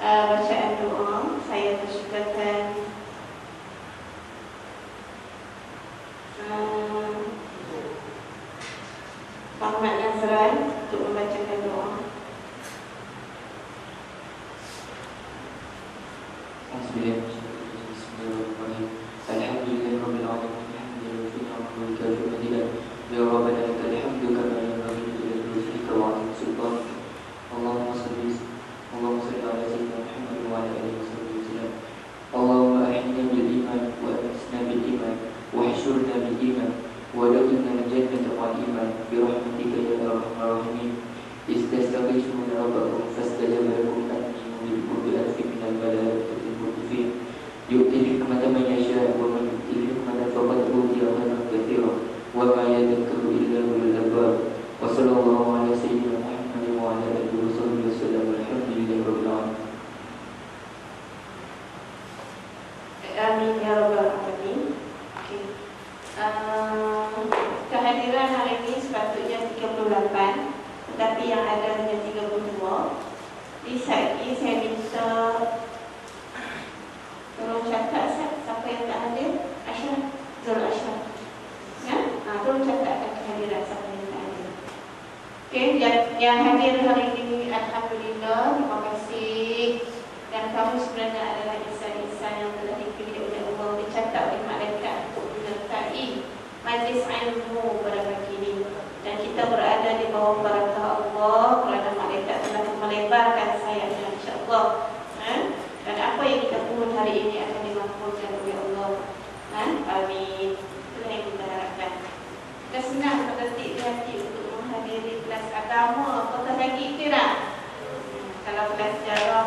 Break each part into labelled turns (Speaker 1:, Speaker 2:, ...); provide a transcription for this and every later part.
Speaker 1: bacaan doa. Saya persilakan Muhammad Nazran untuk membacakan doa.
Speaker 2: Bismillahirrahmanirrahim. Alhamdulillahirabbil alamin. Alhamdulillahirabbil ya rabbana lakal hamdu kama yanbaghi li wajhika wa 'azimi sultanik. Allahumma salli ala sayyidina Muhammad wa ala alihi wa sallam. Allahumma ahyina bil iman wa amitna bil iman wa ihsyurna bil iman wa adkhilna al-jannata ma'al iman bi rahmatika ya arhamar rahimin. Istastaghithuna rabbakum fastajaba lakum anni mumiddukum bi alfin minal malaikati murdifin. Yu'til hikmata man yasha' wa man yu'til hikmata faqad utiya khairan katsiran wa ma yadhakkaru illa ulul albab. Wa sallallahu ala sayyidina Muhammad wa ala alihi wa sahbihi wasallam. Alhamdulillahirabbil alamin.
Speaker 1: Amin ya rabbal alamin. Okey. Kehadiran hari ini sepatutnya 38, tetapi yang ada hanya 32. Di saat ini saya minta tolong catat siapa yang tak hadir. Aisyah, Zul Aisyah. Ya? Tolong catatkan kehadiran siapa yang tak hadir. Okey, yang hadir hari ini alhamdulillah, terima kasih. Dan kamu sebenarnya adalah insan-insan yang telah dipilih oleh Allah, dicatat oleh malaikat untuk menyertai majlis ilmu pada pagi ini. Dan kita berada di bawah barakah Allah kerana malaikat telah melebarkan sayapnya, insya-Allah. Dan apa yang kita pungut hari ini akan dimampukan oleh Allah. Amin. Itulah yang kita harapkan. Kita senang terdetik di hati untuk menghadiri kelas agama. Apakah lagi iktiraf? Kalau kelas sejarah,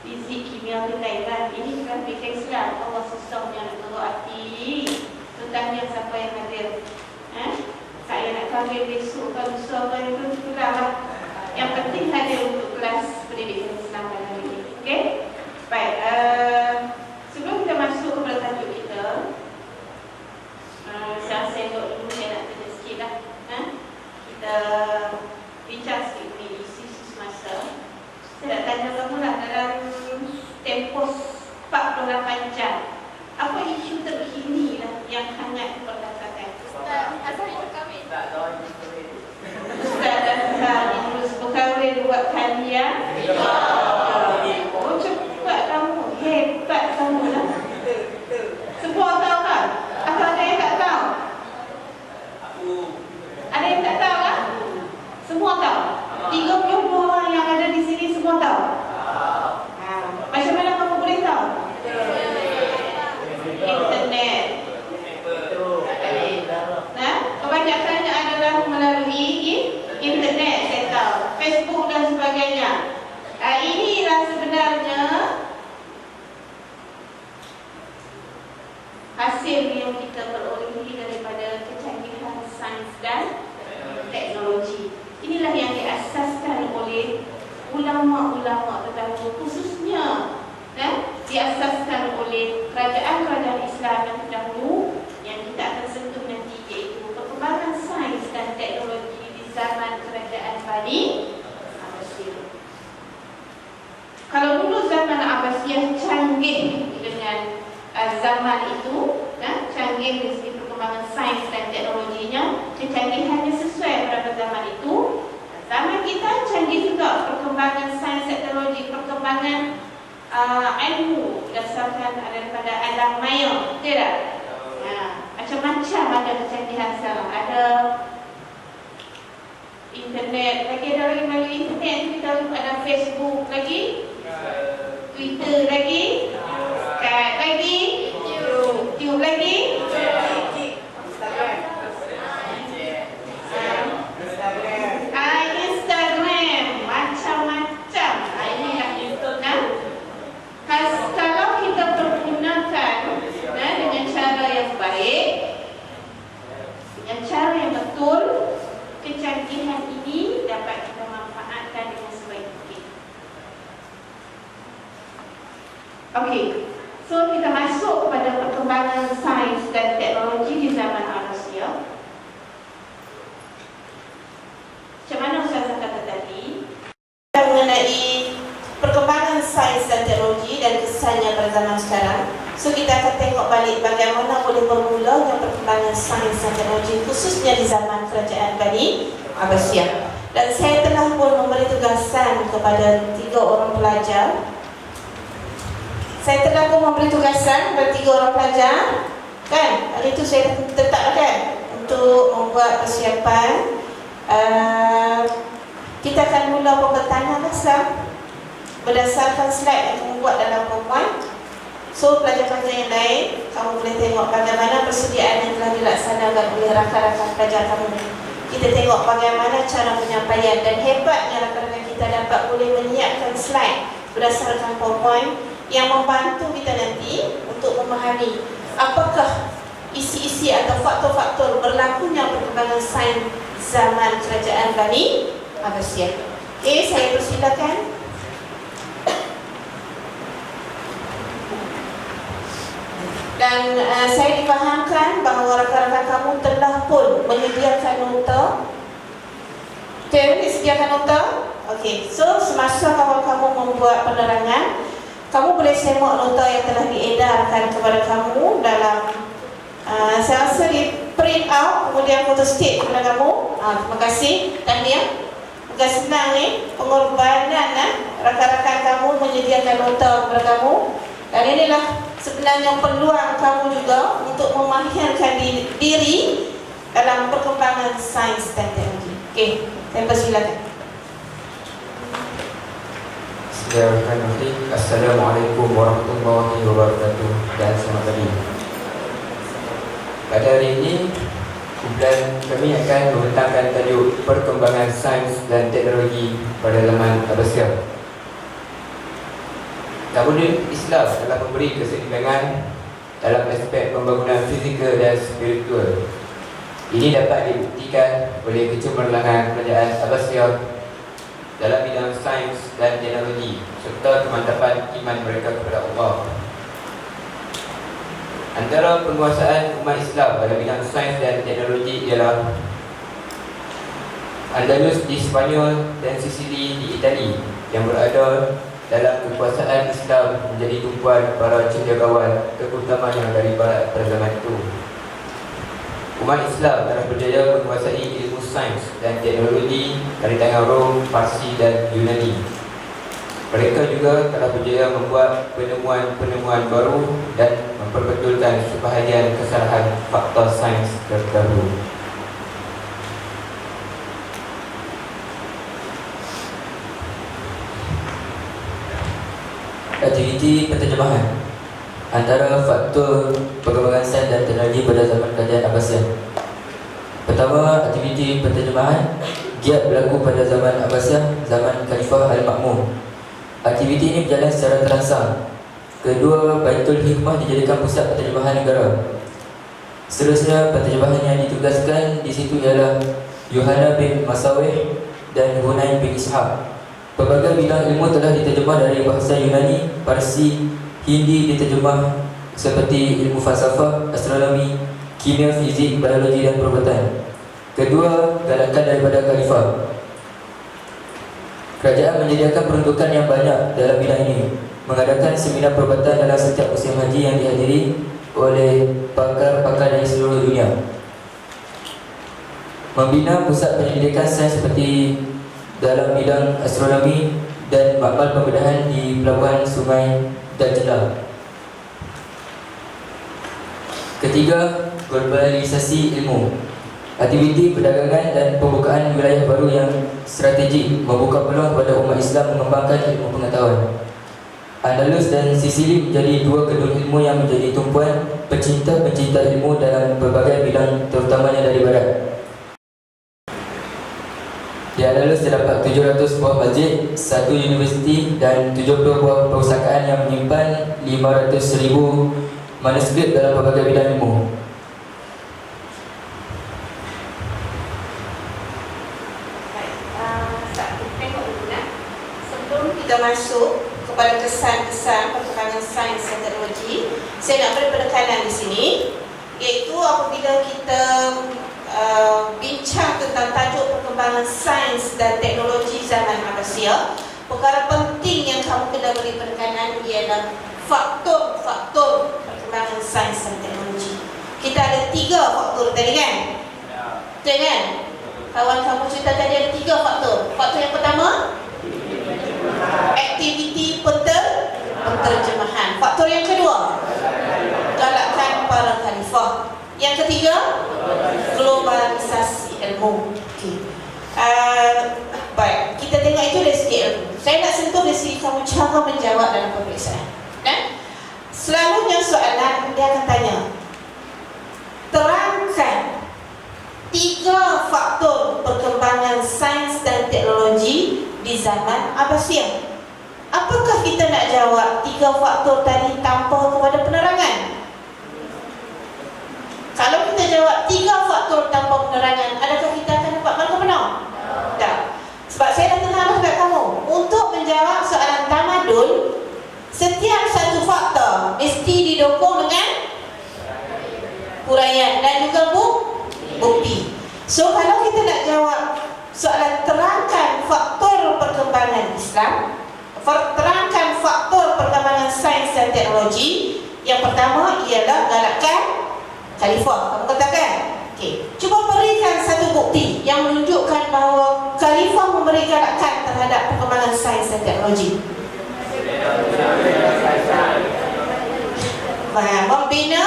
Speaker 1: fizik, kimia tu lain kan. Ini bukan fikir Islam. Allah susahnya nak taruh hati. Tentangnya siapa yang hadir. Saya nak panggil besok kalau lusa kan itu lah. Yang penting hadir untuk kelas pendidikan Islam pada hari ini. Okey? Baik. Sebelum kita masuk kepada tajuk kita, saya tengok dulu, saya nak tanya sikit lah. Kita bincang sikit ni isi semasa. Saya nak tanya kamu lah, dalam tempoh 48 jam, apa isu terkini lah yang hangat diperkatakan?
Speaker 3: Ustaz, asal berkahwin? Tak tahu Idrus berkahwin.
Speaker 1: Ustaz dan Idrus berkahwin buat kalian? Oh, cepat kamu, hebat kamu lah. Semua tahu kan? Atau ada yang tak tahu? Ada yang tak tahu lah? Semua tahu? 32 orang yang ada di sini semua tahu? Macam mana kamu boleh tahu? Internet. Kebanyakannya adalah melalui internet, saya tahu. Facebook dan sebagainya. Inilah sebenarnya hasil yang kita perolehi daripada kecanggihan sains dan teknologi. Inilah yang diasaskan oleh ulama-ulama terdahulu, khususnya diasaskan oleh kerajaan-kerajaan Islam yang terdahulu, yang kita akan sentuh nanti, iaitu perkembangan sains dan teknologi di zaman kerajaan Bani Abbasiyah. Kalau dulu zaman Abbasiyah canggih dengan zaman itu, canggih dari segi perkembangan sains dan teknologinya, kecanggihannya sesuai pada zaman itu. Zaman kita canggih juga perkembangan sains, teknologi, perkembangan ilmu berdasarkan daripada alam maya, betul tak? Macam-macam ada kecanggihan sekarang. Ada internet, lagi ada lagi melalui internet kita ada Facebook lagi, Twitter lagi, Skype lagi, YouTube lagi, Instagram, macam-macam. Inilah YouTube. Kalau kita pergunakan dengan cara yang baik, dengan cara yang betul, kecanggihan ini dapat kita manfaatkan dengan sebaik mungkin. Okey, so kita masuk kepada perkembangan sains dan teknologi di zaman Abbasiyah. Macam mana Ustazah kata tadi, mengenai perkembangan sains perkembangan sains dan teknologi khususnya di zaman kerajaan Bani Abbasiyah. Dan saya telah pun memberi tugasan kepada 3 orang pelajar. Saya telah pun memberi tugasan kepada 3 orang pelajar, kan? Hari itu saya tetapkan untuk membuat persiapan. Kita akan mula pembentahan asal berdasarkan slide yang membuat dalam PowerPoint. So pelajar-pelajar yang lain, kamu boleh tengok bagaimana persediaan yang telah dilaksanakan oleh rakan-rakan pelajar kamu. Kita tengok bagaimana cara penyampaian, dan hebatnya rakan-rakan kita dapat boleh menyiapkan slide berdasarkan PowerPoint yang membantu kita nanti untuk memahami apakah isi-isi atau faktor-faktor berlakunya perkembangan sains zaman kerajaan Bani Abbasiyah. Okey, saya persilakan. Dan saya difahamkan bahawa rakan-rakan kamu telah pun menyediakan nota. Okey, disediakan nota. Okey, so semasa kamu membuat penerangan, kamu boleh semak nota yang telah diedarkan kepada kamu dalam saya rasa di print out, kemudian photo state kepada kamu. Terima kasih. Tahniah. Bukan senang ni pengorbanan rakan-rakan kamu menyediakan nota kepada kamu. Dan inilah sebenarnya peluang kamu juga untuk memahirankan diri dalam perkembangan sains dan teknologi. Okey, saya persilakan.
Speaker 4: Bismillahirrahmanirrahim. Assalamualaikum warahmatullahi wabarakatuh dan selamat pagi. Pada hari ini, kumpulan kami akan membentangkan tajuk perkembangan sains dan teknologi pada zaman Abbasiyah. Tamadun Islam telah memberi keseimbangan dalam aspek pembangunan fizikal dan spiritual. Ini dapat dibuktikan oleh kecemerlangan kerajaan Abbasiyah dalam bidang sains dan teknologi serta kemantapan iman mereka kepada Allah. Antara penguasaan umat Islam dalam bidang sains dan teknologi ialah Andalus di Spanyol dan Sicily di Itali yang berada dalam kekuasaan Islam menjadi tumpuan para cendekiawan keutamaan dari barat pada zaman itu. Umat Islam telah berjaya menguasai ilmu sains dan teknologi dari tangan Rom, Parsi dan Yunani. Mereka juga telah berjaya membuat penemuan-penemuan baru dan memperbetulkan sebahagian kesalahan fakta sains terdahulu. Aktiviti penterjemahan antara faktor perkembangan sains dan teknologi pada zaman kerajaan Abbasiyah. Pertama, aktiviti penterjemahan giat berlaku pada zaman Abbasiyah, zaman Khalifah Al-Ma'mun. Aktiviti ini berjalan secara terangsang. Kedua, Baitul Hikmah dijadikan pusat penterjemahan negara. Seterusnya, penterjemahan yang ditugaskan di situ ialah Yohana bin Masawih dan Hunain bin Ishaq. Pelbagai bidang ilmu telah diterjemah dari bahasa Yunani, Parsi, Hindi diterjemah seperti ilmu falsafah, astronomi, kimia, fizik, biologi dan perubatan. Kedua, galakan daripada Khalifah. Kerajaan menyediakan peruntukan yang banyak dalam bidang ini, mengadakan seminar perubatan dalam setiap musim haji yang dihadiri oleh pakar-pakar dari seluruh dunia. Membina pusat penyelidikan sains seperti dalam bidang astronomi dan makmal pembedahan di pelabuhan Sungai Dajlah. Ketiga, globalisasi ilmu. Aktiviti perdagangan dan pembukaan wilayah baru yang strategik membuka peluang kepada umat Islam mengembangkan ilmu pengetahuan. Andalus dan Sicily menjadi dua kedua ilmu yang menjadi tumpuan pencinta-pencinta ilmu dalam berbagai bidang, terutamanya dari barat. Di Andalus terdapat 700 buah masjid, 1 universiti dan 70 buah perpustakaan yang menyimpan 500,000 manuskrip dalam berbagai bidang ilmu.
Speaker 1: Tengok dulu sebelum kita masuk kepada kesan-kesan perkembangan sains dan teknologi, saya nak beri penekanan di sini, iaitu apabila kita bincang tentang tajuk perkembangan sains dan teknologi zaman Abbasiyah, perkara penting yang kamu kena beri penekanan ialah faktor-faktor perkembangan sains dan teknologi. Kita ada 3 faktor tadi kan? Betul kan? Kawan kamu cerita tadi ada 3 faktor. Faktor yang pertama, aktiviti penterjemahan. Faktor yang kedua, galakkan para khalifah. Yang ketiga, globalisasi ilmu. Okay. Baik, kita tengok itu dari segi ilmu. Saya nak sentuh dari segi kamu cara menjawab dalam pemeriksaan. Selalunya soalan dia akan tanya, terangkan 3 faktor perkembangan sains dan teknologi di zaman Abbasiyah. Apakah kita nak jawab 3 faktor tadi tanpa kepada penerangan? Kalau kita jawab 3 faktor tanpa penerangan, adakah kita akan dapat markah penuh? Tak. Sebab saya dah kenal dekat kamu, untuk menjawab soalan tamadun, setiap satu faktor mesti didukung dengan huraian dan juga bukti. So kalau kita nak jawab soalan terangkan faktor perkembangan Islam, terangkan faktor perkembangan sains dan teknologi, yang pertama ialah galakkan khalifah. Kamu katakan, okey, cuba berikan satu bukti yang menunjukkan bahawa khalifah memberi galakan terhadap perkembangan sains dan teknologi. Membina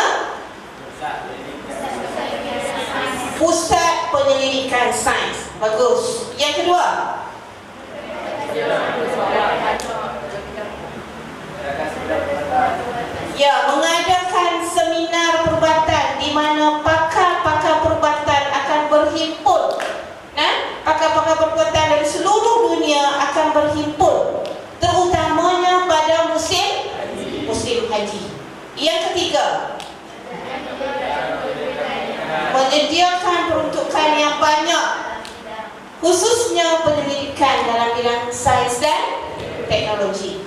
Speaker 1: pusat penyelidikan sains. Bagus. Yang kedua, ya, mengadakan seminar perubatan di mana pakar-pakar perubatan akan berhimpun. Pakar-pakar perubatan dari seluruh dunia akan berhimpun, terutamanya pada musim haji. Yang ketiga, menyediakan peruntukan yang banyak, khususnya penyelidikan dalam bidang sains dan teknologi.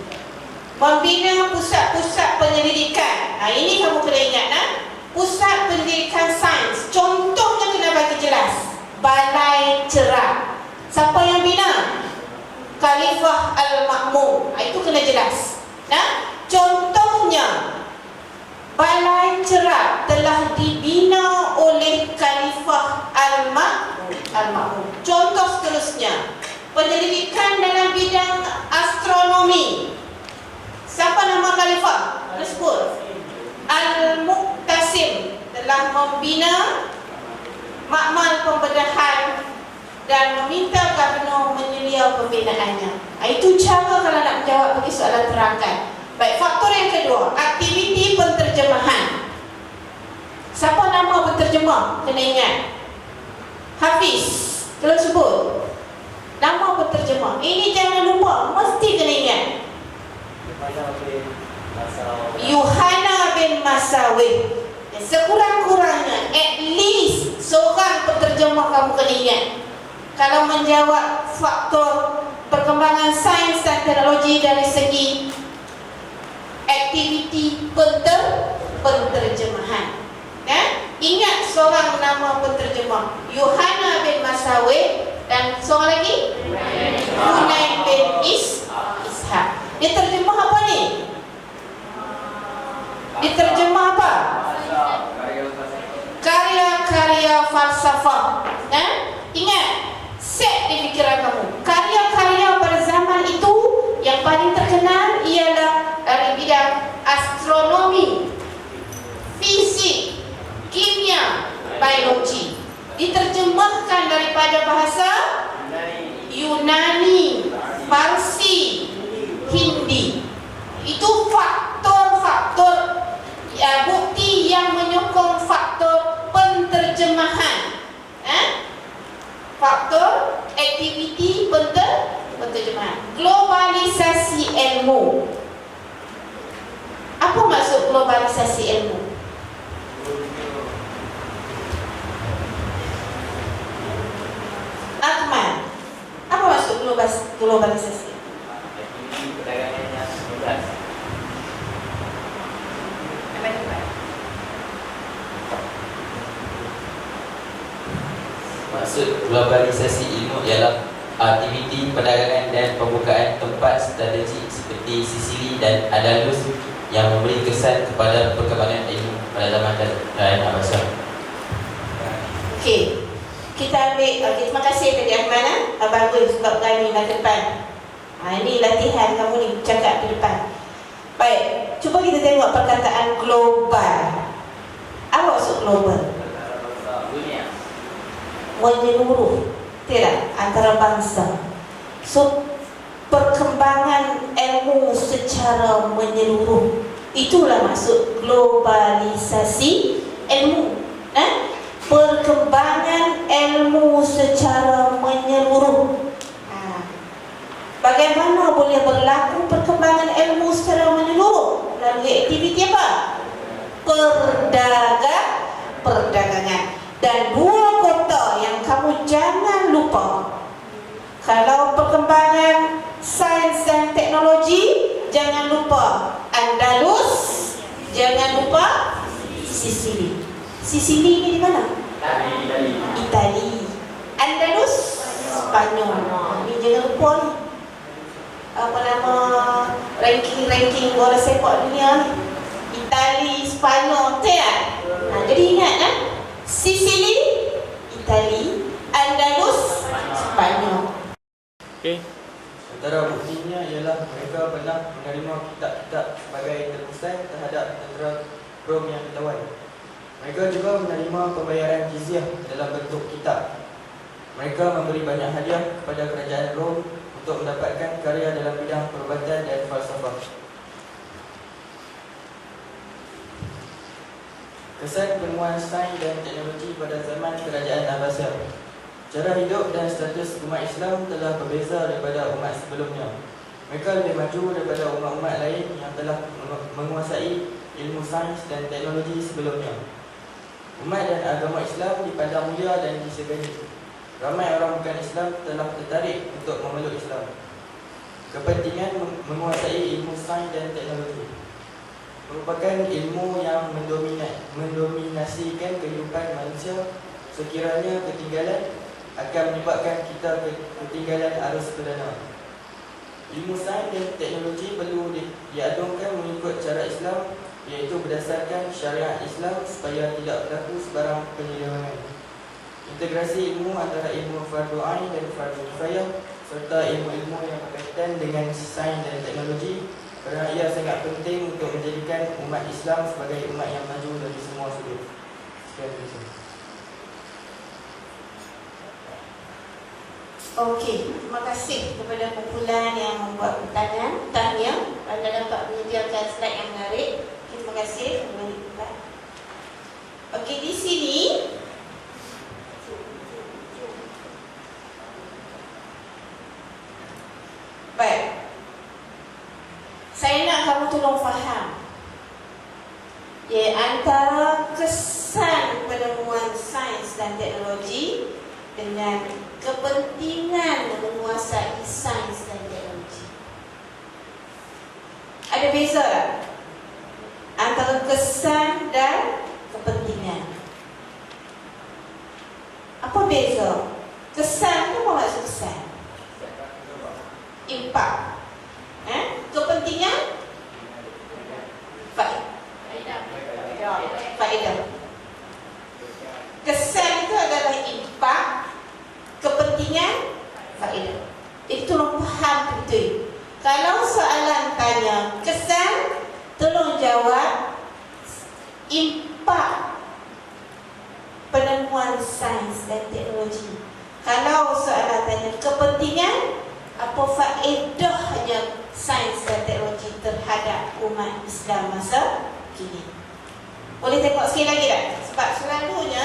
Speaker 1: Membina pusat-pusat penyelidikan. Ini kamu kena ingat, pusat penyelidikan sains. Contohnya kena bagi jelas. Balai Cerah. Siapa yang bina? Khalifah Al-Ma'mun. Itu kena jelas. Contohnya, Balai Cerah telah dibina oleh Khalifah Al-Ma'mun. Contoh seterusnya, penyelidikan dalam bidang astronomi. Siapa nama khalifah? Tersebut Al-Muqtasim telah membina makmal pembedahan dan meminta gubernur menyelia pembinaannya. Itu cara kalau nak menjawab bagi soalan terangkan. Baik, faktor yang kedua, aktiviti penterjemahan. Siapa nama penterjemah? Kena ingat. Hafiz, kalau sebut nama penterjemah. Ini jangan lupa, mesti kena ingat. Yuhana bin Masawih. Sekurang-kurangnya at least seorang penterjemah kamu kena ingat. Kalau menjawab faktor perkembangan sains dan teknologi dari segi aktiviti penterjemahan. Ingat seorang nama penterjemah, Yuhana bin Masawih, dan seorang lagi Hunain bin Ishaq. Dia terjemah apa ni? Diterjemah apa? Karya-karya falsafah. Ingat, set di fikiran kamu. Karya-karya pada zaman itu yang paling terkenal ialah dari bidang astronomi, fisik, kimia, biologi. Diterjemahkan daripada bahasa Yunani, Parsi, Hindi. Itu faktor-faktor bukti yang menyokong faktor penterjemahan. Faktor aktiviti penterjemahan. Globalisasi ilmu. Apa maksud globalisasi ilmu? Akmal, apa maksud globalisasi?
Speaker 4: Maksud globalisasi ilmu ialah aktiviti perdagangan dan pembukaan tempat strategi seperti Sicily dan Andalus yang memberi kesan kepada perkembangan ilmu. pada zaman Kerajaan Abbasiyah.
Speaker 1: Okey. Kita ambil, terima kasih tadi Ahmad. Bagus sebab berani ke depan. Ini latihan kamu ni, cakap di depan. Baik, cuba kita tengok perkataan global. Apa maksud global?
Speaker 3: Dunia.
Speaker 1: Menyeluruh, tidak, antara bangsa. So, perkembangan ilmu secara menyeluruh, itulah maksud globalisasi ilmu. Perkembangan ilmu secara menyeluruh. Bagaimana boleh berlaku perkembangan ilmu secara menyeluruh? Melalui aktiviti apa? Perdagangan. Dan dua kota yang kamu jangan lupa. Kalau perkembangan sains dan teknologi, jangan lupa Andalus, jangan lupa Sisili. Sisili ni di mana? Itali. Andalus, Spanyol. Ni jangan lupa ni. Apa nama ranking bola sepak dunia ni? Itali, Spanyol, tak? Jadi ingat Sisili, Itali, Andalus, Spanyol.
Speaker 2: Okey.
Speaker 4: Antara buktinya ialah mereka pernah menerima kitab-kitab sebagai tebusan terhadap tentera Rom yang ditawan. Mereka juga menerima pembayaran jizyah dalam bentuk kitab. Mereka memberi banyak hadiah kepada kerajaan Rom untuk mendapatkan karya dalam bidang perubatan dan falsafah. Kesan penemuan sains dan teknologi pada zaman kerajaan Abbasiyah. Cara hidup dan status umat Islam telah berbeza daripada umat sebelumnya. Mereka lebih maju daripada umat-umat lain yang telah menguasai ilmu sains dan teknologi sebelumnya. Umat dan agama Islam dipandang mulia dan disegani. Ramai orang bukan Islam telah tertarik untuk memeluk Islam. Kepentingan menguasai ilmu sains dan teknologi merupakan ilmu yang mendominasikan kehidupan manusia. Sekiranya ketinggalan akan menyebabkan kita ketinggalan arus perdana. Ilmu sains dan teknologi perlu diadungkan mengikut cara Islam, iaitu berdasarkan syariat Islam supaya tidak berlaku sebarang penyelewengan. Integrasi ilmu antara ilmu fardu ain dan fardu kifayah serta ilmu-ilmu yang berkaitan dengan sains dan teknologi, kerana ia sangat penting untuk menjadikan umat Islam sebagai umat yang maju dari semua sudut. Sekian terima kasih.
Speaker 1: Okey, terima kasih kepada kumpulan yang membuat pertanyaan, tanya, anda dapat menyediakan slide yang menarik. Terima kasih. Okey, di sini baik. Saya nak kamu tolong faham antara kesan penemuan sains dan teknologi dengan kepentingan menguasai sains dan teknologi. Ada beza tak? Antara kesan dan kepentingan. Apa beza? Kesan tu apa maksud kesan? Impak. Kepentingan? Faedah. Kesan itu adalah impak, kepentingan, faedah. Itu tolong faham betul. Kalau soalan tanya kesan, tolong jawab impak penemuan sains dan teknologi. Kalau soalan tanya kepentingan, apa faedahnya sains dan teknologi terhadap umat Islam masa kini? Boleh tengok sekali lagi tak? Sebab selalunya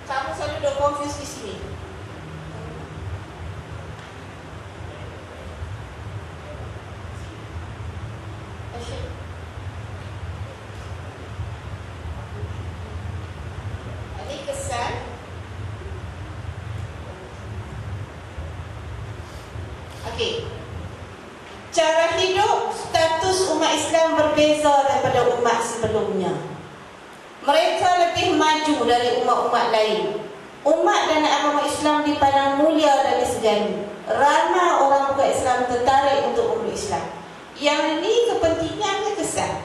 Speaker 1: kamu selalu dah confuse di sini. Ini kesan. Okey. Cara hidup, status umat Islam berbeza daripada umat sebelumnya. Mereka lebih maju dari umat-umat lain. Umat dan agama Islam dipandang mulia dan disegani. Ramai orang bukan Islam tertarik untuk memeluk Islam. Yang ini kepentingan ke kesan?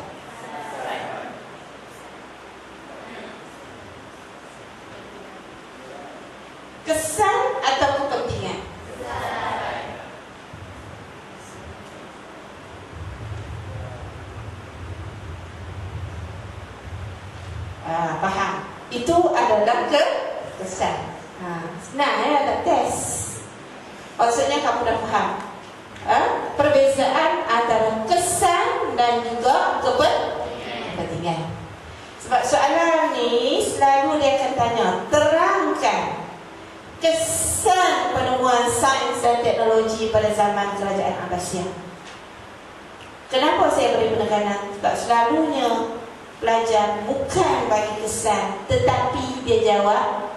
Speaker 1: Kesan atau kepentingan? Faham. Itu adalah kesan. Senang ada tes. Maksudnya kamu dah faham perbezaan antara kesan dan juga kepentingan. Sebab soalan ni selalu dia akan tanya, terangkan kesan penemuan sains dan teknologi pada zaman kerajaan Abbasiyah. Kenapa saya beri penekanan? Sebab selalunya pelajar bukan bagi kesan, tetapi dia jawab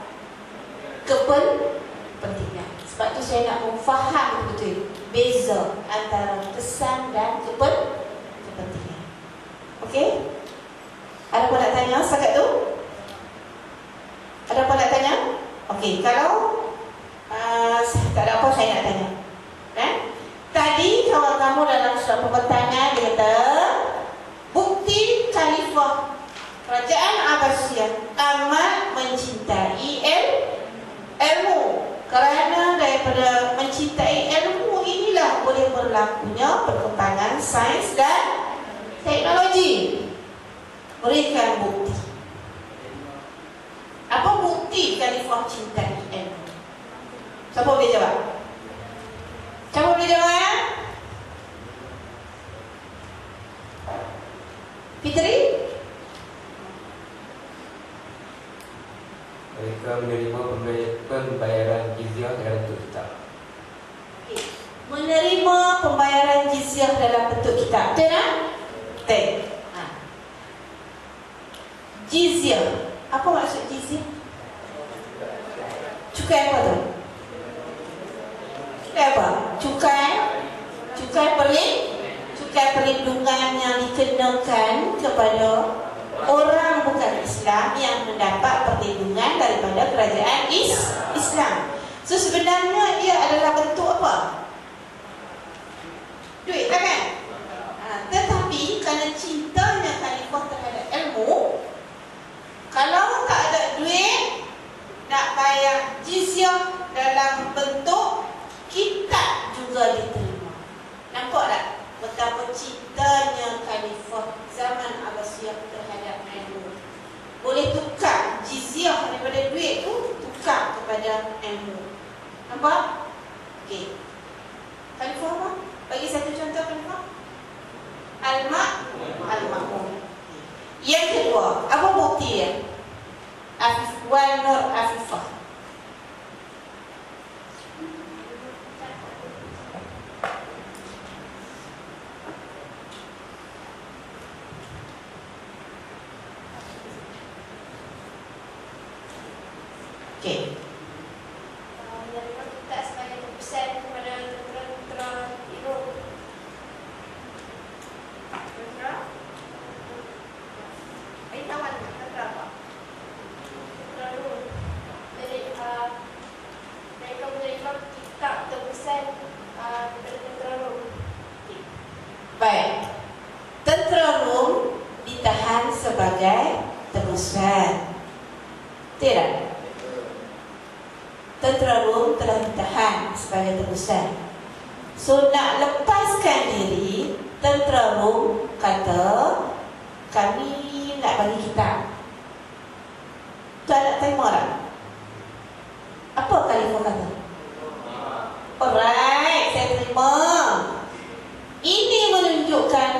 Speaker 1: kepentingan. Sebab tu saya nak faham betul beza antara kesan dan kepentingan. Okey? Ada apa nak tanya setakat tu? Ada apa nak tanya? Okey, kalau tak ada apa saya nak tanya. Tadi kawan kamu dalam surat pertanyaan dia kata bukti khalifah kerajaan Abbasiyah amat mencintai ilmu. Kerana daripada mencintai ilmu inilah boleh berlakunya perkembangan sains dan teknologi. Berikan bukti. Apa bukti khalifah cintai ilmu? Siapa boleh jawab? Siapa boleh jawab? Fitri?
Speaker 4: Mereka menerima pembayaran jizyah dalam bentuk kitab.
Speaker 1: Menerima pembayaran jizyah dalam bentuk kitab. Betul tak? Betul. Jizyah. Apa maksud jizyah? Cukai apa tu? Cukai apa? Cukai perlindungan yang dikenakan kepada orang bukan Islam yang mendapat perlindungan daripada kerajaan Islam. So sebenarnya ia adalah bentuk apa? Duit tak kan? Tetapi kerana cintanya khalifah terhadap ilmu, kalau tak ada duit, nak bayar jizyah dalam bentuk kitab juga diterima. Nampak tak betapa cintanya khalifah zaman Abbasiyah terhadap ilmu? Boleh tukar jizyah daripada duit tu, tukar kepada ilmu. Nampak? Okey. Khalifah apa? Bagi satu contoh khalifah. Al-Ma'mun. Yang kedua, apa bukti dia? Wan Nur Afifah. Okey.
Speaker 5: Menerima kitab sebagai tebusan kepada tentera Iraq. Tentera? Beritahuan tentera apa? Tentera Rum. Jadi mereka menerima kitab tebusan kepada tentera Rum.
Speaker 1: Baik. Tentera Rum ditahan sebagai tebusan. Tidak? Tentera Rum telah ditahan sebagai tebusan. So nak lepaskan diri, tentera Rum kata, kami nak bagi kitab. Tuan nak terima tak? Apa khalifah kata? Alright, saya terima. Ini menunjukkan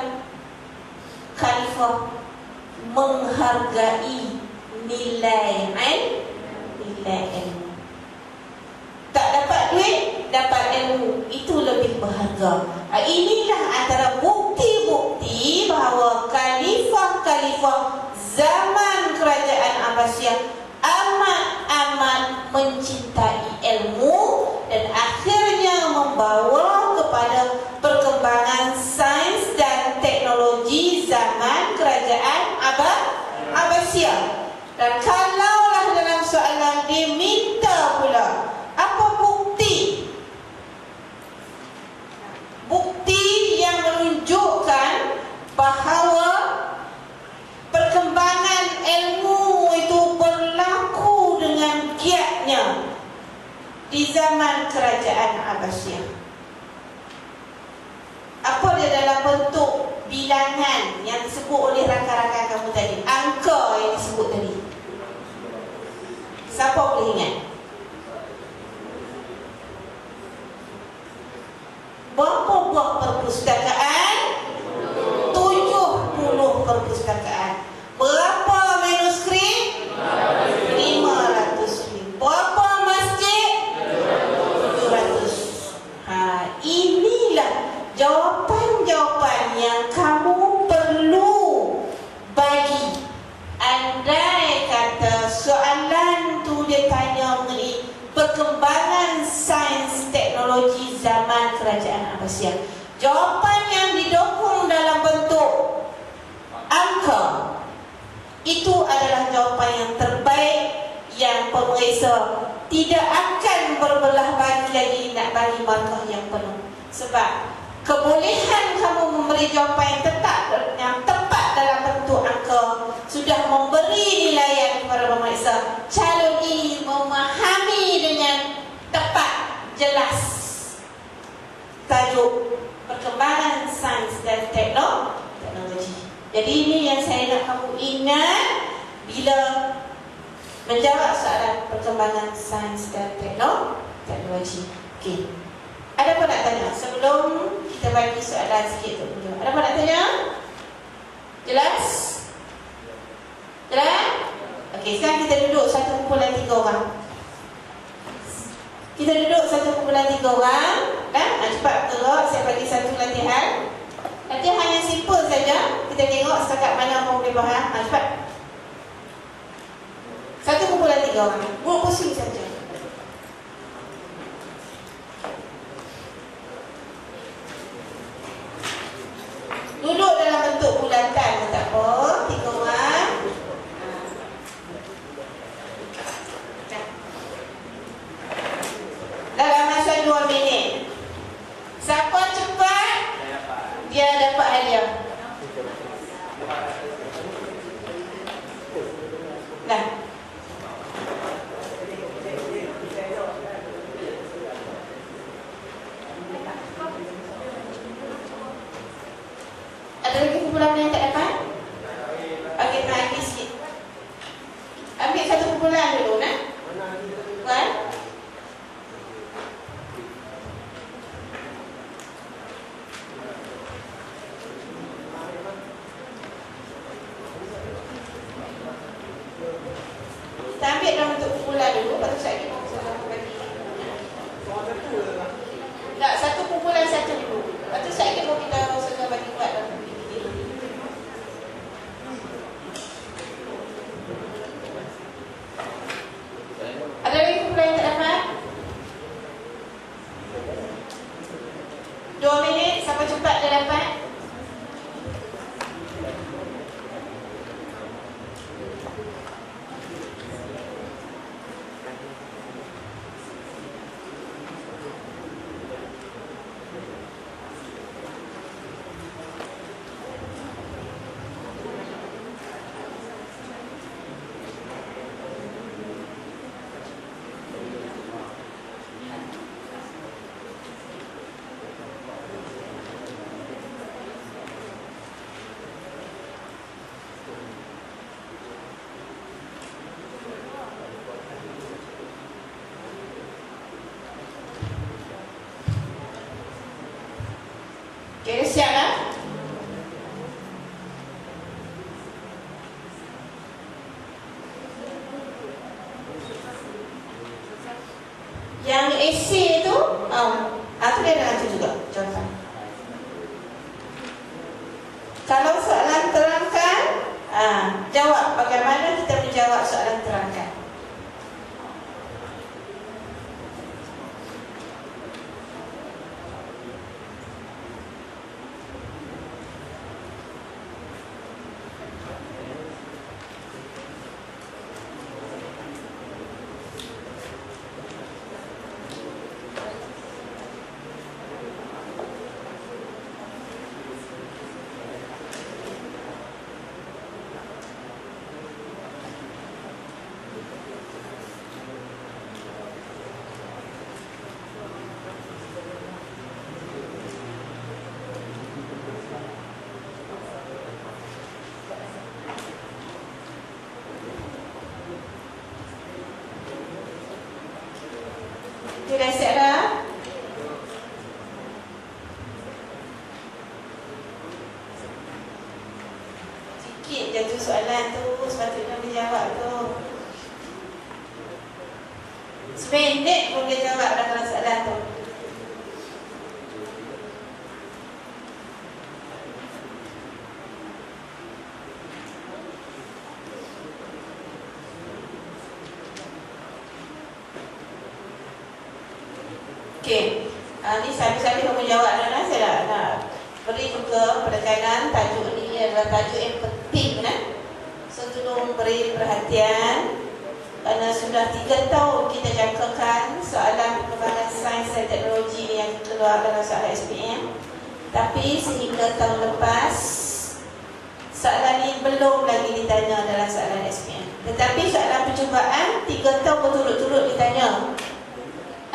Speaker 1: khalifah menghargai nilai ilmu. Tak dapat duit, dapat ilmu, itu lebih berharga. Inilah antara bukti-bukti bahawa khalifah-khalifah zaman kerajaan Abbasiyah amat mencintai ilmu dan akhirnya membawa kepada perkembangan sains dan teknologi zaman kerajaan Abbasiyah. Dan kalaulah dalam soalan dia minta pula apa bukti? Bukti yang menunjukkan bahawa perkembangan ilmu itu berlaku dengan giatnya di zaman kerajaan Abbasiyah. Apa dia dalam bentuk bilangan yang disebut oleh rakan-rakan kamu tadi, angka yang disebut tadi? Siapa boleh ingat? Berapa buah perpustakaan? 70 perpustakaan. Berapa manuskrip? 500. Berapa masjid? 700. Inilah jawapan-jawapan yang kamu perlu bagi. Andai kata soalan tu dia tanya mengenai perkembangan sains teknologi zaman kerajaan Abbasiyah, jawapan yang didukung dalam bentuk angka itu adalah jawapan yang terbaik, yang pemeriksa tidak akan berbelah bagi lagi nak bagi markah yang penuh. Sebab kebolehan kamu memberi jawapan yang tepat dalam bentuk angka sudah memberi nilaian kepada pemeriksa calon ini memahami dengan tepat, jelas tajuk perkembangan sains dan teknologi. Jadi ini yang saya nak kamu ingat bila menjawab soalan perkembangan sains dan teknologi. Okey. Ada apa nak tanya sebelum kita bagi soalan sikit tu? Ada apa nak tanya? Jelas? Jelas? Okey, sekarang kita duduk 1 kumpulan 3 orang. Kita duduk 1 kumpulan 3 orang. Cepat gerak, saya bagi satu latihan. Latihan yang simple saja. Kita tengok setakat mana kamu boleh faham. Cepat. 1 kumpulan 3 orang. Buat pusing saja. Duduk dalam bentuk bulatan, tak apa. 3 orang. Dalam masa 2 minit. Siapa cepat, dia dapat hadiah. Nah. Ada lagi kumpulan yang tak dapat? Okey, nak ambil sikit. Ambil 1 kumpulan dulu, nak? Kan? Kita ambil dalam bentuk kumpulan dulu, lepas tu saya bagi. Tak, 1 kumpulan 1 dulu. Lepas tu saya kita bagi buat dalam kumpulan. Ada lagi kumpulan yang tak dapat? 2 minit, siapa cepat dia dapat? Okay, siap lah. Yang esei tu, tu dia ada nanti juga jawapan. Kalau soalan terangkan, jawab bagaimana kita menjawab soalan terangkan. Okey, dah siap dah? Sikit je tu soalan tu, sepatutnya dia jawab tu. Sependek pun dia jawab dalam soalan tu. Okey, ni sambil-sambil kamu jawab dah, saya nak beri juga penekanan. Tajuk ni adalah tajuk yang penting So tolong beri perhatian, kerana sudah 3 tahun kita jangkakan soalan perkembangan sains dan teknologi ni yang keluar dalam soalan SPM. Tapi sehingga tahun lepas soalan ni belum lagi ditanya dalam soalan SPM. Tetapi soalan percubaan 3 tahun berturut-turut ditanya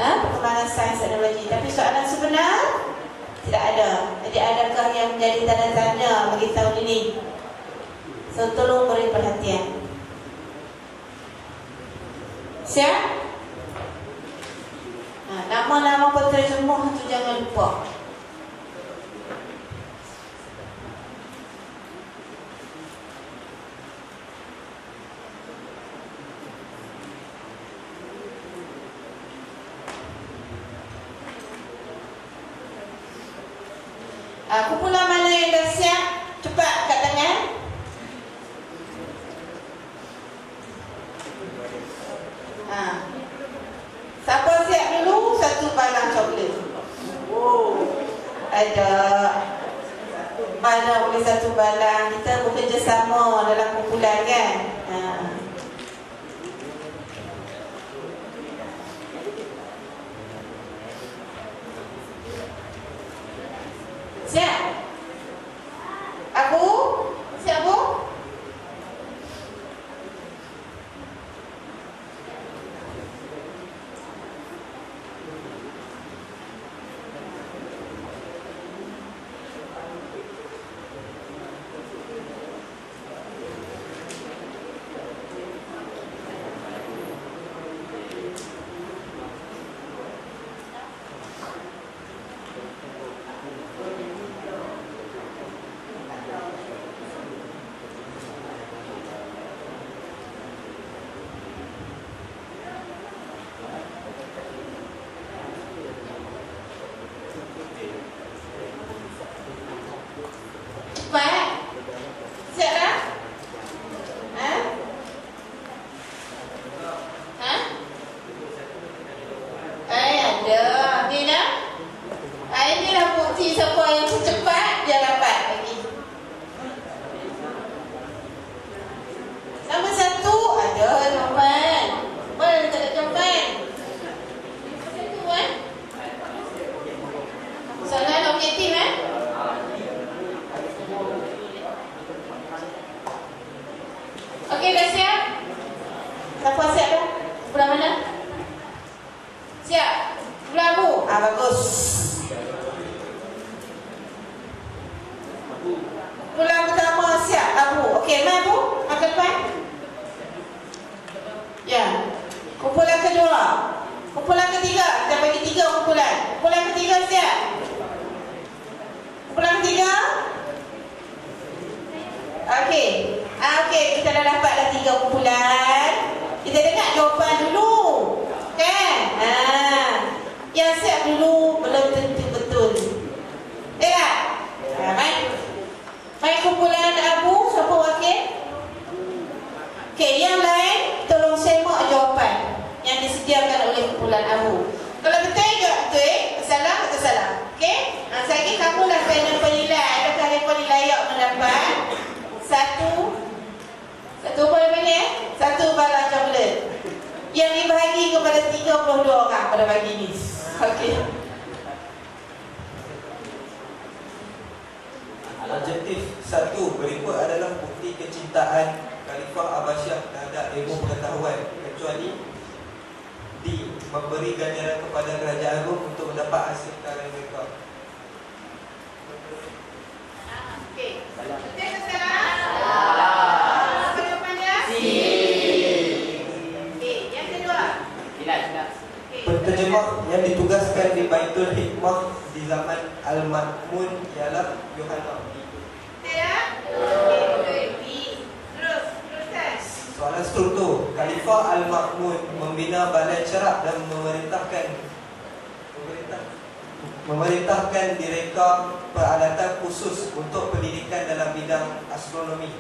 Speaker 1: perkembangan sains dan teknologi. Tapi soalan sebenar tidak ada. Jadi adakah yang menjadi tanda tanya bagi tahun ini? So tolong beri perhatian. Siap? Nama-nama penterjemah tu jangan lupa. Kumpulan mana yang dah siap? Cepat kat tangan. Siapa siap dulu? 1 balang coklat. Ada. Mana boleh 1 balang? Kita bekerjasama dalam kumpulan kan? Siap? Aku? Siap bu? Okey, dah siap? Siapa siap dah? Belah mana? Siap? Belah Abu? Bagus. Belah pertama siap, Abu. Okey, mana Abu? Makan depan? Ya. Kumpulan kedua. Kumpulan ketiga. Kita bagi 3 kumpulan. Kumpulan ketiga siap? Kumpulan ketiga? Okey. Okey, kita dah dapat dah 3 kumpulan. Kita dengar jawapan dulu. Kan? Yang siap dulu belum tentu betul. Ya? Baik kumpulan Abu, siapa wakil? Okey, yang lain tolong semak jawapan yang disediakan oleh kumpulan Abu. Kalau betul, jawab betul. Salah atau salah? Okey? Saya ingin kamu lah panel penilai. Adakah mereka layak mendapat satu apa namanya? 1 balang coklat yang dibahagi kepada 32 orang pada pagi ini. Okey.
Speaker 6: Adjektif 1 berikut adalah bukti kecintaan Khalifah Abbasiyah terhadap ilmu pengetahuan, kecuali D. Memberi ganjaran kepada kerajaan Rom untuk mendapat hasil karya mereka.
Speaker 1: Okey. Betul ke salah? Apa jawapannya?
Speaker 3: C.
Speaker 1: Okey, yang kedua.
Speaker 3: Tidak.
Speaker 1: Okey.
Speaker 6: Penterjemah Kalimah yang ditugaskan di Baitul Hikmah di zaman Al-Ma'mun ialah Yohana.
Speaker 1: Tidak? Okey, B. Teruskan.
Speaker 6: Soalan struktur. Khalifah Al-Ma'mun membina balai cerak dan memerintahkan direka peralatan khusus untuk pendidikan dalam bidang astronomi.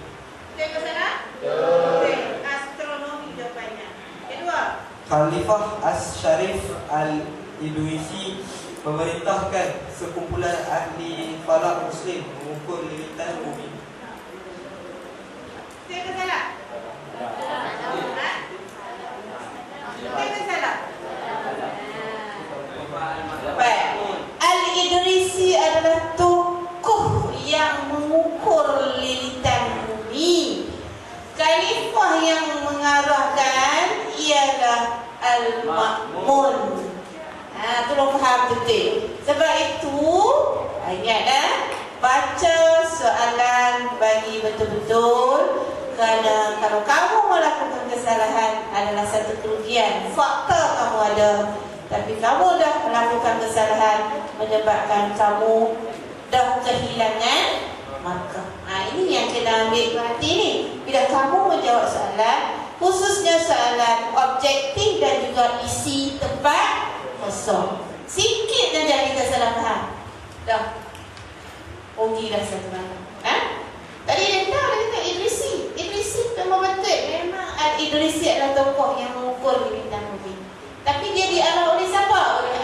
Speaker 1: Tengok sana. Okey, astronomi jawapannya. Kedua.
Speaker 6: Khalifah As-Syarif Al-Idrisi memerintahkan sekumpulan ahli falak Muslim mengukur lilitan bumi.
Speaker 1: Tengok sana. Tengok sana. Baik. Al-Idrisi adalah tokoh yang mengukur lilitan bumi. Khalifah yang mengarahkan ialah Al-Ma'mun. Tolong faham betul. Sebab itu, ingatlah, baca soalan bagi betul-betul. Kerana kalau kamu melakukan kesalahan adalah satu kerugian. Fakta kamu ada, tapi kamu dah melakukan kesalahan menyebabkan kamu dah kehilangan markah. Ini yang kena ambil perhati ni. Bila kamu menjawab soalan, khususnya soalan objektif dan juga isi tempat kosong, sikit dah jadi kesalahpahaman. Dah rugi dah satu mana. Tadi dia kata Idrisi memang betul. Memang Al-Idrisi adalah tokoh yang mengukur lilitan bumi. Tapi dia diarah oleh siapa? Oleh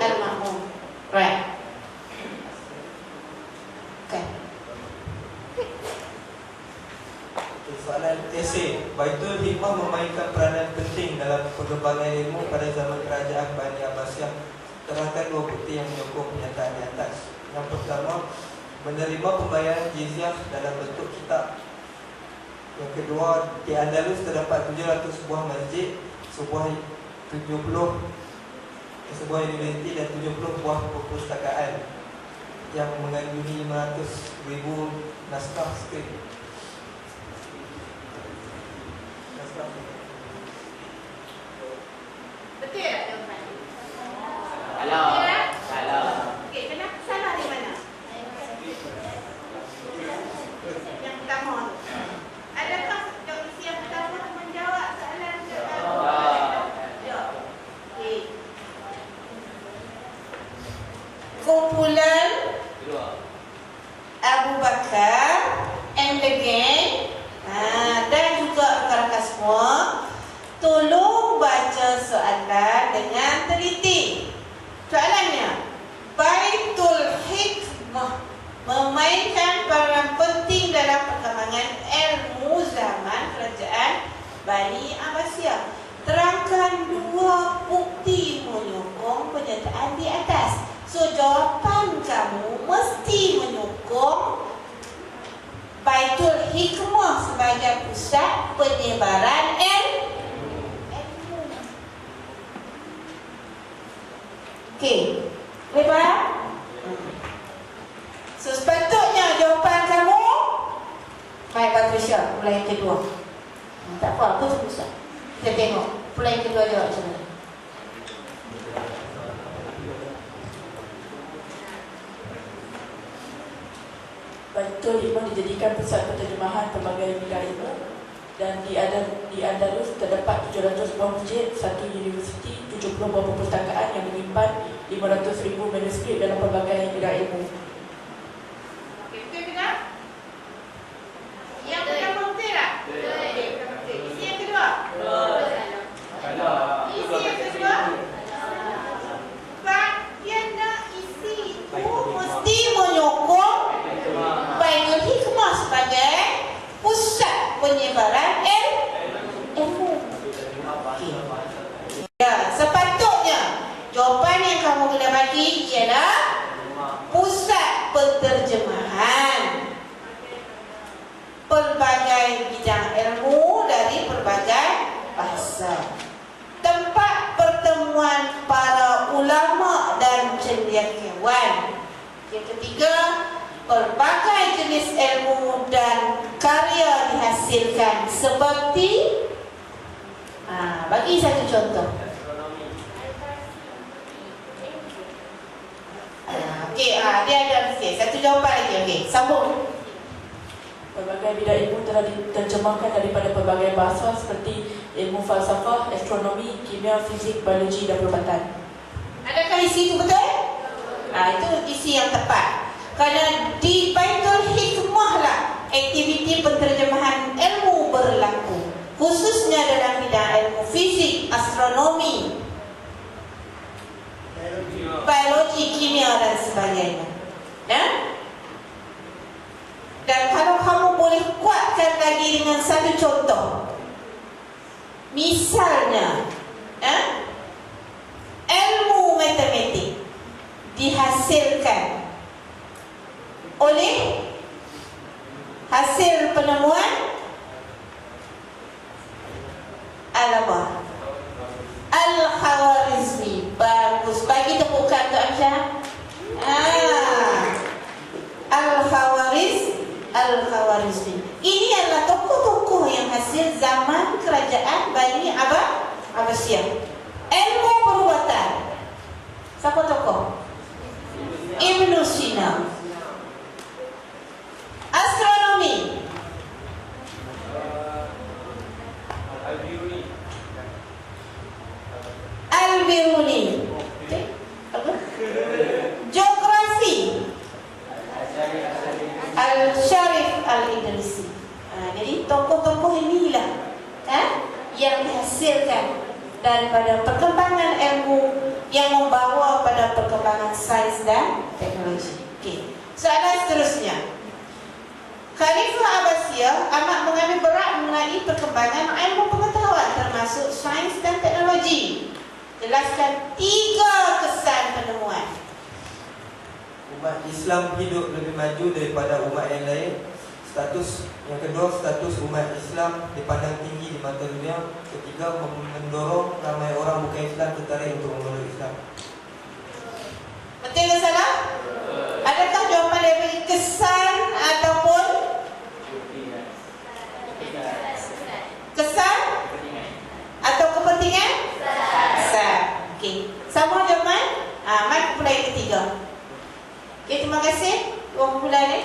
Speaker 1: Al-Ma'mun. Right. Okay.
Speaker 6: Soalan esei. Baitul Hikmah memainkan peranan penting dalam pengembangan ilmu pada zaman kerajaan Bani Abbasiyah. Terangkan dua bukti yang menyokong pernyataan di atas. Yang pertama, menerima pembayaran jizyah dalam bentuk kitab. Yang kedua, di Andalus terdapat 700 buah masjid, sebuah universiti dan 70 buah perpustakaan yang mengandungi 500,000 naskah skrip.
Speaker 1: Betul tak jawapan?
Speaker 3: Salah.
Speaker 1: Betul tak?
Speaker 3: Salah.
Speaker 1: Okey, kenapa salah di mana? Yang pertama tu. Adakah isi yang pertama menjawab soalan ya. Okey. Kumpulan
Speaker 3: Kedua.
Speaker 1: Abu Bakar and the gang, dan juga rakan-rakan semua, tolong baca soalan dengan teliti. Soalannya, Baitul Hikmah memainkan peranan penting dalam perkembangan ilmu zaman kerajaan Bani Abbasiyah. Terangkan dua bukti menyokong pernyataan di atas. So, jawapan kamu mesti menyokong Baitul Hikmah sebagai pusat penyebaran ilmu. Okey, boleh faham? So, sepatutnya jawapan kamu baik, Patricia, pula yang kedua. Tak apa, aku susah. Kita tengok pula yang kedua jawab macam mana.
Speaker 7: Baitul Hikmah dijadikan pusat penterjemahan pelbagai bidang ilmu, dan di Andalus terdapat 700 buah masjid, 1 universiti, 70 buah perpustakaan yang menyimpan 500,000 manuskrip dalam pelbagai bidang ilmu.
Speaker 1: Okey, betul ke tak? Yang pertama betul tak? Betul. Isi yang kedua?
Speaker 3: Salah.
Speaker 1: Isi yang kedua? Bagiannya isi itu mesti menyokong Baitul Hikmah sebagai pusat penyebaran ilmu. Ya, sepatutnya jawapan yang kamu kena bagi ialah pusat penterjemahan pelbagai bidang ilmu dari pelbagai bahasa, tempat pertemuan para ulama dan cendekiawan. Yang ketiga, pelbagai jenis ilmu dan karya dihasilkan seperti, bagi satu contoh. Okey, sambung.
Speaker 7: Berbagai bidang ilmu telah diterjemahkan daripada pelbagai bahasa seperti ilmu falsafah, astronomi, kimia, fizik, biologi dan perubatan.
Speaker 1: Adakah isi itu betul? Itu isi yang tepat. Kerana di Baitul Hikmah lah aktiviti penterjemahan ilmu berlaku, khususnya dalam bidang ilmu fizik, astronomi, biologi, kimia dan sebagainya. Ya? Dan kalau kamu boleh kuatkan lagi dengan satu contoh, misalnya ilmu matematik dihasilkan oleh hasil penemuan Al-Khawarizmi. Bagus, bagi tepukan Tuan Amsyah. Al-Khawarizmi. Ini adalah tokoh-tokoh yang hasil zaman kerajaan Bani Abbasiyah. Ilmu perubatan. Siapa tokoh? Ibnu Sina. Astronomi. Al-Biruni. Geografi. Al-Sharif Al-Idrisi. Jadi tokoh-tokoh inilah yang dihasilkan daripada perkembangan ilmu yang membawa pada perkembangan sains dan teknologi. Okey. Soalan seterusnya. Khalifah Abbasiyah amat mengambil berat mengenai perkembangan ilmu pengetahuan termasuk sains dan teknologi. Jelaskan 3 kesan penemuan.
Speaker 6: Umat Islam hidup lebih maju daripada umat yang lain. Yang kedua, status umat Islam dipandang tinggi di mata dunia. Ketiga, mendorong ramai orang bukan Islam tertarik untuk memeluk Islam.
Speaker 1: Betul ke salah? Adakah jawapan dari kesan ataupun kesan atau kepentingan? Kesan. Okey. Sama jawapan? Mari pula yang ketiga. Okey, terima kasih. Dua kumpulan ni.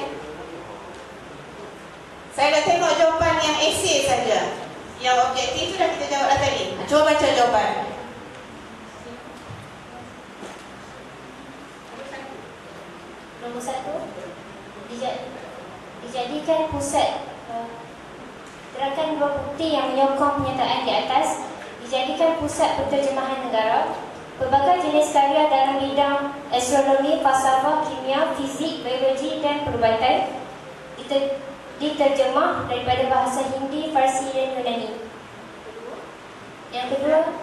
Speaker 1: Saya dah tengok jawapan yang esei saja. Yang objektif tu dah kita jawab dah tadi. Cuba baca jawapan.
Speaker 5: Nombor 1, dijadikan pusat gerakan dua bukti yang menyokong pernyataan di atas. Dijadikan pusat penterjemahan negara. Pelbagai jenis karya dalam bidang astronomi, falsafah, kimia, fizik, biologi dan perubatan diterjemah daripada bahasa Hindi, Farsi dan Yunani. Yang kedua,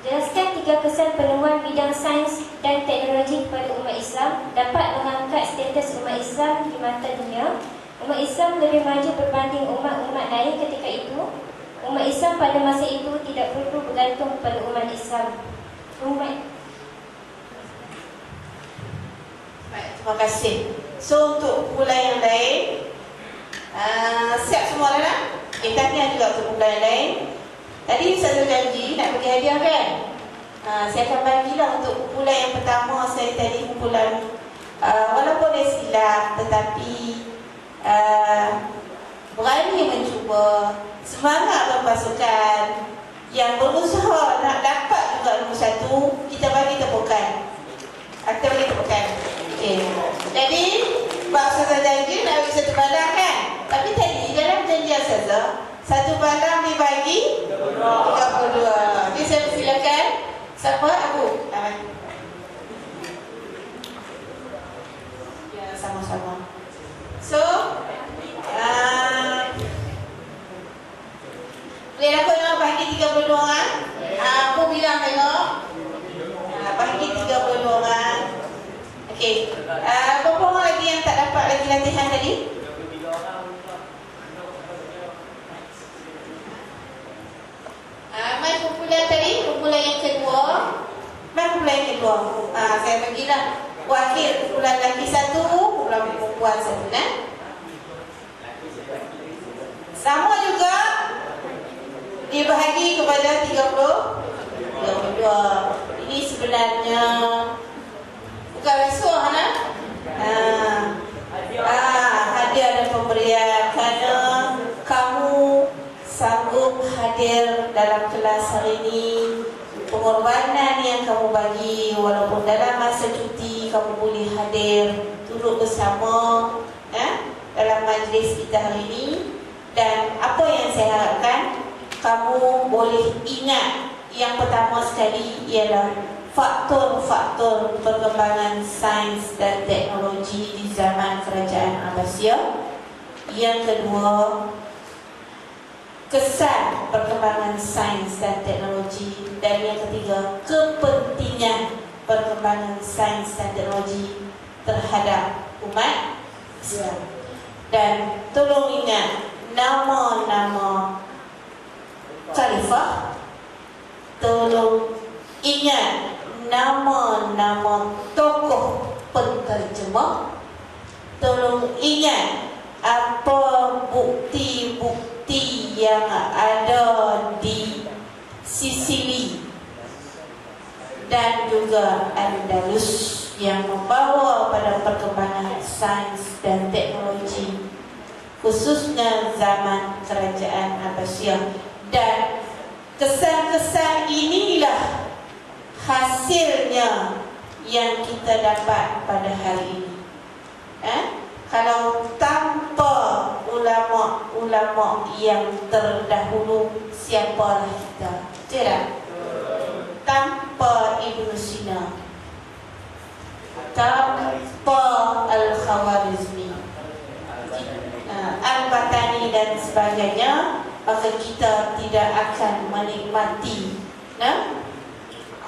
Speaker 5: jelaskan 3 kesan penemuan bidang sains dan teknologi kepada umat Islam dapat mengangkat status umat Islam di mata dunia. Umat Islam lebih maju berbanding umat-umat lain ketika itu. Umat Islam pada masa itu tidak perlu bergantung kepada umat Islam.
Speaker 1: Baik, terima kasih. So untuk kumpulan yang lain, siap semua dah? Tahniah juga untuk kumpulan yang lain. Tadi saya janji nak bagi hadiah kan? Saya akan bagilah untuk kumpulan yang pertama. Saya tadi kumpulan walaupun dia silap tetapi berani mencuba, semangat berpasukan, yang berusaha nak dapat juga nombor 1, kita bagi tepukan. Kita bagi tepukan. Okay. Jadi Pak Ustazah janji nak bagi 1 balang kan? Tapi tadi dalam janji Ustazah 1 balang dibagi 32. Jadi saya persilakan. Siapa? Abu? Ya, sama-sama. So boleh dapat nak bagi 32 orang? Aku bilang tengok. Bagi 32 orang. Okey. Berapa orang lagi yang tak dapat lagi latihan tadi? Mai kumpulan tadi, kumpulan yang kedua. Mai kumpulan yang kedua. Saya bagilah wakil kumpulan lelaki 1, kumpulan perempuan 1 kan? Sama juga dibahagi kepada 32. Ini sebenarnya bukan rasuah dalam kelas hari ini, pengorbanan yang kamu bagi, walaupun dalam masa cuti kamu boleh hadir duduk bersama dalam majlis kita hari ini. Dan apa yang saya harapkan kamu boleh ingat, yang pertama sekali ialah faktor-faktor perkembangan sains dan teknologi di zaman Kerajaan Abbasiyah. Yang kedua, kesan perkembangan sains dan teknologi. Dan yang ketiga, kepentingan perkembangan sains dan teknologi terhadap umat Islam. Dan tolong ingat nama-nama khalifah, tolong ingat nama-nama tokoh penterjemah, tolong ingat apa bukti-bukti yang ada di Sisili dan juga Andalus yang membawa pada perkembangan sains dan teknologi, khususnya zaman Kerajaan Abbasiyah. Dan kesan-kesan inilah hasilnya yang kita dapat pada hari ini. Kalau tanpa ulama-ulama yang terdahulu, siapalah kita? Tidak. Tanpa Ibn Sina, tanpa Al-Khawarizmi, Al-Batani dan sebagainya, maka kita tidak akan menikmati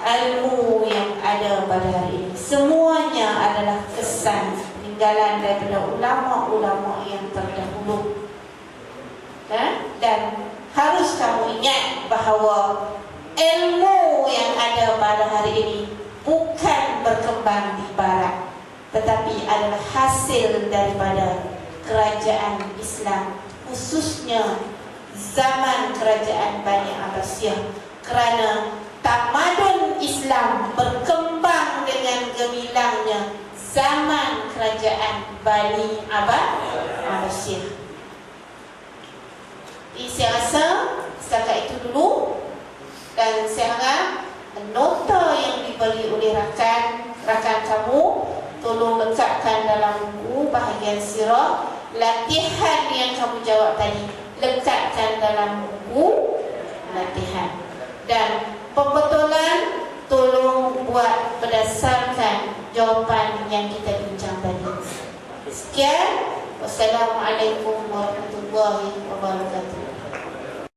Speaker 1: ilmu yang ada pada hari ini. Semuanya adalah kesan peninggalan daripada ulama-ulama yang terdahulu. Dan harus kamu ingat bahawa ilmu yang ada pada hari ini bukan berkembang di barat, tetapi adalah hasil daripada kerajaan Islam, khususnya zaman kerajaan Bani Abbasiyah. Kerana tamadun Islam berkembang dengan gemilangnya zaman kerajaan Bani Abbasiyah. Jadi saya rasa setakat itu dulu, dan saya harap nota yang diberi oleh rakan kamu tolong letakkan dalam buku bahagian sirah. Latihan yang kamu jawab tadi letakkan dalam buku latihan. Dan pembetulan tolong buat berdasarkan jawapan yang kita bincang tadi. Sekian. Wassalamualaikum warahmatullahi wabarakatuh.